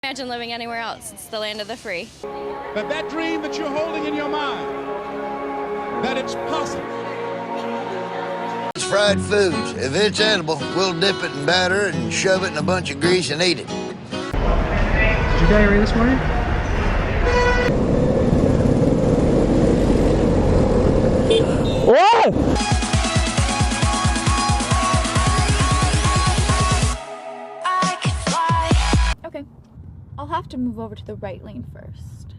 Imagine living anywhere else. It's the land of the free. But that dream that you're holding in your mind, that it's possible. It's fried foods. If it's edible, we'll dip it in batter and shove it in a bunch of grease and eat it. Did you diarrhea this morning? Whoa! Okay, I'll have to move over to the right lane first.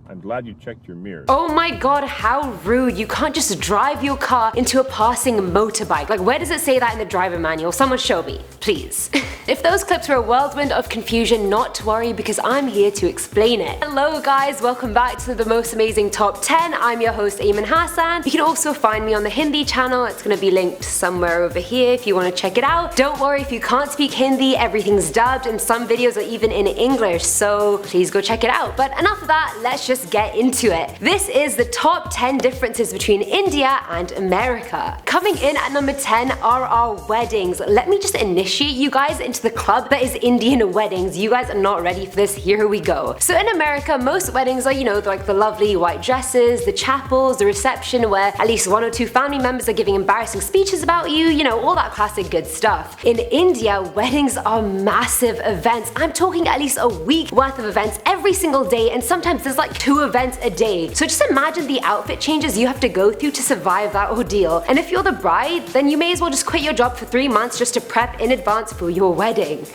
I'm glad you checked your mirrors. Oh my god, how rude. You can't just drive your car into a passing motorbike. Like, where does it say that in the driver manual? Someone show me, please. If those clips were a whirlwind of confusion, not to worry because I'm here to explain it. Hello guys, welcome back to the most amazing top 10. I'm your host Ayman Hassan. You can also find me on the Hindi channel. It's gonna be linked somewhere over here if you want to check it out. Don't worry if you can't speak Hindi, everything's dubbed and some videos are even in English, so please go check it out. But enough of that, let's just get into it. This is the top 10 differences between India and America. Coming in at number 10 are our weddings. Let me just initiate you guys into the club that is Indian weddings. You guys are not ready for this, here we go. So in America, most weddings are, like the lovely white dresses, the chapels, the reception where at least one or two family members are giving embarrassing speeches about you, all that classic good stuff. In India, weddings are massive events. I'm talking at least a week worth of events every single day, and sometimes there's like 2 events a day. So just imagine the outfit changes you have to go through to survive that ordeal. And if you're the bride, then you may as well just quit your job for 3 months just to prep in advance for your wedding.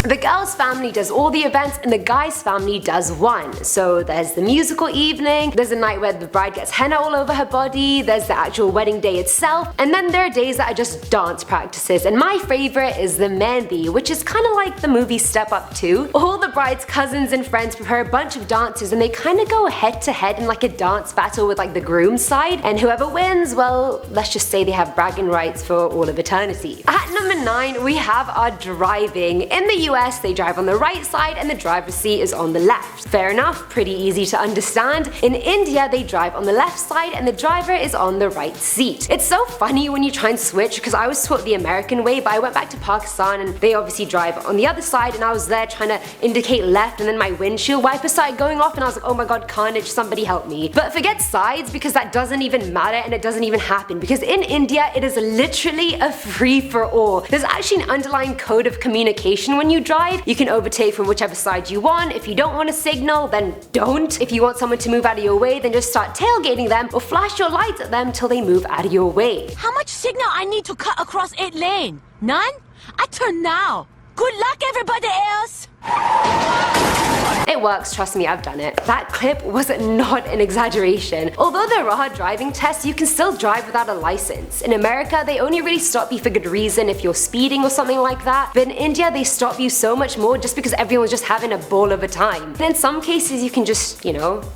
The girl's family does all the events and the guy's family does one. So there's the musical evening, there's a night where the bride gets henna all over her body, there's the actual wedding day itself, and then there are days that are just dance practices. And my favorite is the mehndi, which is kind of like the movie Step Up 2. All the bride's cousins and friends prepare a bunch of dances and they kind of go head to head in like a dance battle with like the groom's side, and whoever wins, well, let's just say they have bragging rights for all of eternity. At number 9, we have our driving. In the US, they drive on the right side and the driver's seat is on the left. Fair enough, pretty easy to understand. In India, they drive on the left side and the driver is on the right seat. It's so funny when you try and switch because I was taught the American way, but I went back to Pakistan and they obviously drive on the other side, and I was there trying to indicate left and then my windshield wiper started going off and I was like, oh my god, carnage, somebody help me. But forget sides because that doesn't even matter and it doesn't even happen, because in India it is literally a free for all. There's actually an underlying code of communication when you drive. You can overtake from whichever side you want. If you don't want to signal, then don't. If you want someone to move out of your way, then just start tailgating them or flash your lights at them till they move out of your way. How much signal I need to cut across 8 lane? None? I turn now. Good luck everybody else! It works, trust me, I've done it. That clip was not an exaggeration. Although there are driving tests, you can still drive without a license. In America, they only really stop you for good reason if you're speeding or something like that, but in India they stop you so much more just because everyone's just having a ball of a time. And in some cases you can just,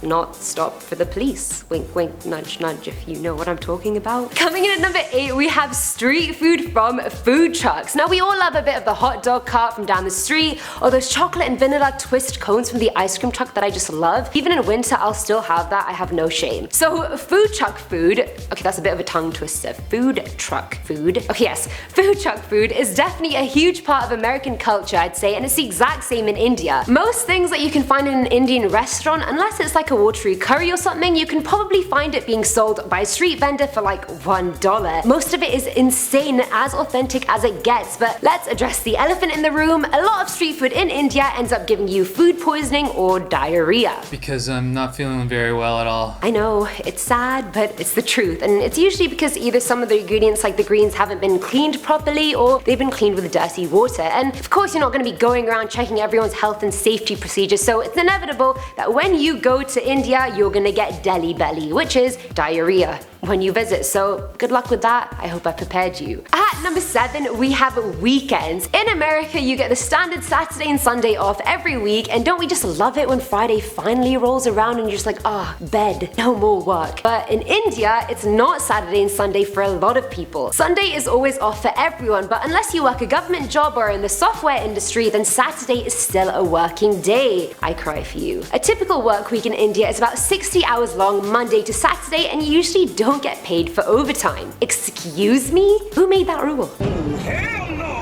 not stop for the police. Wink wink, nudge nudge, if you know what I'm talking about. Coming in at number 8, we have street food from food trucks. Now we all love a bit of the hot dog cart from down the street, or those chocolate and vanilla twist cones from the ice cream truck that I just love. Even in winter, I'll still have that, I have no shame. So food truck food, okay, that's a bit of a tongue twister. Food truck food. Okay, yes, food truck food is definitely a huge part of American culture, I'd say, and it's the exact same in India. Most things that you can find in an Indian restaurant, unless it's like a watery curry or something, you can probably find it being sold by a street vendor for like $1. Most of it is insane, as authentic as it gets, but let's address the elephant in the room. A lot of street food in India ends up giving you food poisoning or diarrhea. Because I'm not feeling very well at all. I know, it's sad, but it's the truth, and it's usually because either some of the ingredients like the greens haven't been cleaned properly or they've been cleaned with dirty water. And of course you're not going to be going around checking everyone's health and safety procedures, so it's inevitable that when you go to India you're going to get Delhi belly, which is diarrhea, when you visit. So good luck with that, I hope I prepared you. At number 7, we have weekends. In America you get the standard Saturday and Sunday Sunday off every week, and don't we just love it when Friday finally rolls around and you're just like, ah, bed, no more work. But in India, it's not Saturday and Sunday for a lot of people. Sunday is always off for everyone, but unless you work a government job or in the software industry, then Saturday is still a working day. I cry for you. A typical work week in India is about 60 hours long, Monday to Saturday, and you usually don't get paid for overtime. Excuse me? Who made that rule?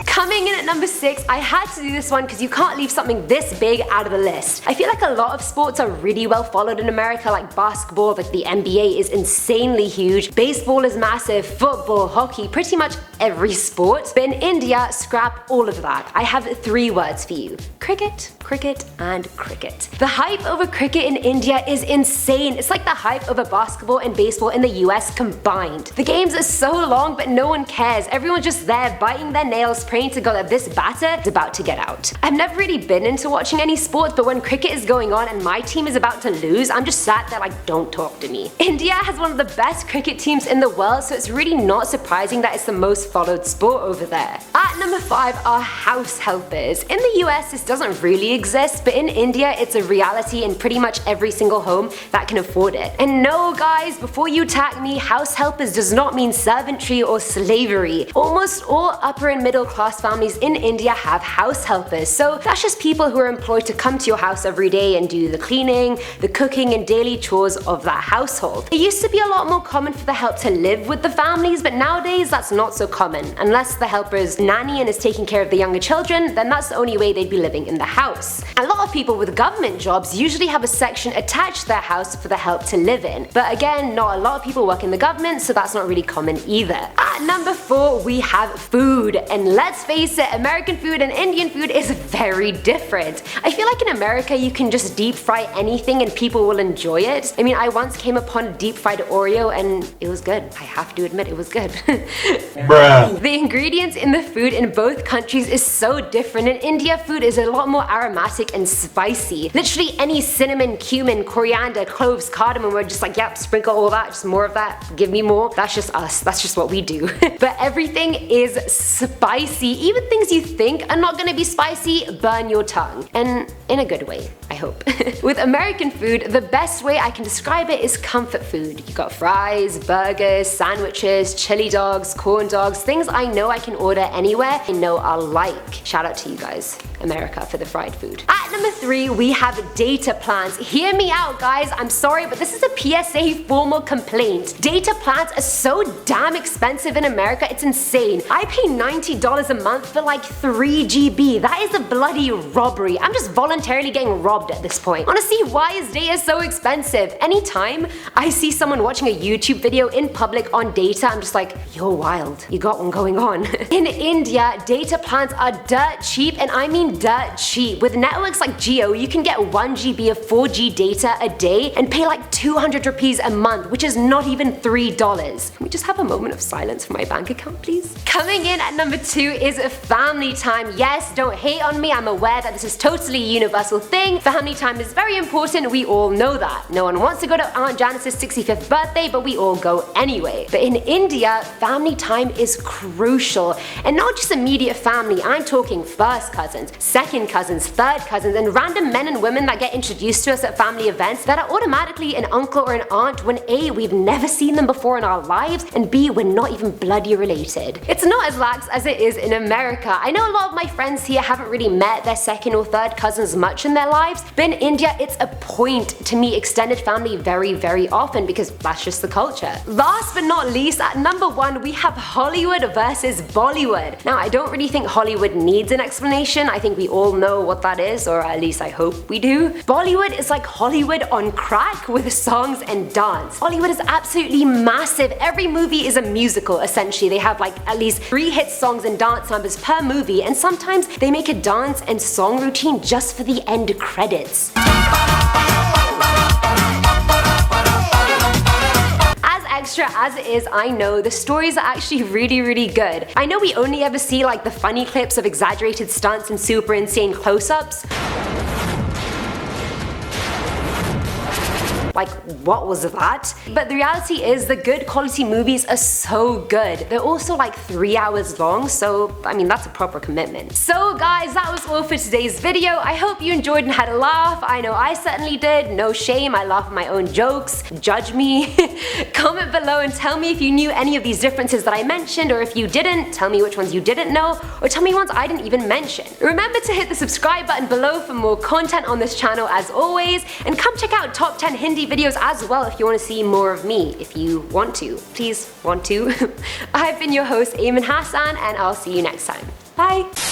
Coming in at number 6, I had to do this one because you can't leave something this big out of the list. I feel like a lot of sports are really well followed in America, like basketball, like the NBA is insanely huge, baseball is massive, football, hockey, pretty much every sport. But in India, scrap all of that. I have 3 words for you. Cricket, cricket, and cricket. The hype over cricket in India is insane. It's like the hype over basketball and baseball in the US combined. The games are so long, but no one cares. Everyone's just there biting their nails, praying to God that this batter is about to get out. I've never really been into watching any sports, but when cricket is going on and my team is about to lose, I'm just sat there like, don't talk to me. India has one of the best cricket teams in the world, so it's really not surprising that it's the most followed sport over there. At number 5 are house helpers. In the US, this doesn't really exist, but in India, it's a reality in pretty much every single home that can afford it. And no guys, before you tag me, house helpers does not mean servantry or slavery. Almost all upper and middle class families in India have house helpers, so that's just people who are employed to come to your house every day and do the cleaning, the cooking, and daily chores of that household. It used to be a lot more common for the help to live with the families, but nowadays that's not so common. Unless the helper is nanny and is taking care of the younger children, then that's the only way they'd be living in the house. A lot of people with government jobs usually have a section attached to their house for the help to live in, but again, not a lot of people work in the government, so that's not really common either. At number 4, we have food, and let's face it, American food and Indian food is very different. I feel like in America you can just deep fry anything and people will enjoy it. I mean, I once came upon a deep fried Oreo and it was good. I have to admit, it was good. Bruh. The ingredients in the food in both countries is so different. In India, food is a lot more aromatic and spicy. Literally any cinnamon, cumin, coriander, cloves, cardamom, we're just like, yep, sprinkle all that, just more of that, give me more. That's just us, that's just what we do. But everything is spicy. Even things you think are not gonna be spicy burn your tongue. And in a good way, I hope. With American food, the best way I can describe it is comfort food. You got fries, burgers, sandwiches, chili dogs, corn dogs, things I know I can order anywhere, I know I'll like. Shout out to you guys, America, for the fried food. At number 3, we have data plans. Hear me out, guys. I'm sorry, but this is a PSA formal complaint. Data plans are so damn expensive in America, it's insane. I pay $90 a month for like 3 GB. That is a bloody robbery. I'm just voluntarily getting robbed at this point. Honestly, why is data so expensive? Anytime I see someone watching a YouTube video in public on data, I'm just like, you're wild. You got one going on. In India, data plans are dirt cheap, and I mean dirt cheap. With networks like Jio, you can get 1 GB of 4G data a day and pay like 200 rupees a month, which is not even $3. Can we just have a moment of silence for my bank account, please? Coming in at number 2 is family time. Yes, don't hate on me, I'm aware that this is totally a universal thing. Family time is very important, we all know that. No one wants to go to Aunt Janice's 65th birthday, but we all go anyway. But in India, family time is crucial. And not just immediate family, I'm talking first cousins, second cousins, third cousins, and random men and women that get introduced to us at family events that are automatically an uncle or an aunt when A, we've never seen them before in our lives, and B, we're not even bloody related. It's not as lax as it is in America. I know a lot of my friends here haven't really met their second or third cousins much in their lives, but in India it's a point to meet extended family very, very often because that's just the culture. Last but not least, at number 1 we have Hollywood versus Bollywood. Now, I don't really think Hollywood needs an explanation. I think we all know what that is, or at least I hope we do. Bollywood is like Hollywood on crack with songs and dance. Hollywood is absolutely massive. Every movie is a musical, essentially. They have like at least 3 hit songs and dance numbers per movie, and sometimes they make a dance and song routine just for the end credits. Extra as it is, I know the stories are actually really, really good. I know we only ever see like the funny clips of exaggerated stunts and super insane close-ups. like what was that? But the reality is the good quality movies are so good. They're also like 3 hours long, so I mean that's a proper commitment. So guys, that was all for today's video. I hope you enjoyed and had a laugh. I know I certainly did. No shame, I laugh at my own jokes. Judge me. Comment below and tell me if you knew any of these differences that I mentioned, or if you didn't, tell me which ones you didn't know, or tell me ones I didn't even mention. Remember to hit the subscribe button below for more content on this channel as always, and come check out top 10 Hindi videos as well if you want to see more of me, if you want to. Please want to. I've been your host Eamon Hassan, and I'll see you next time. Bye!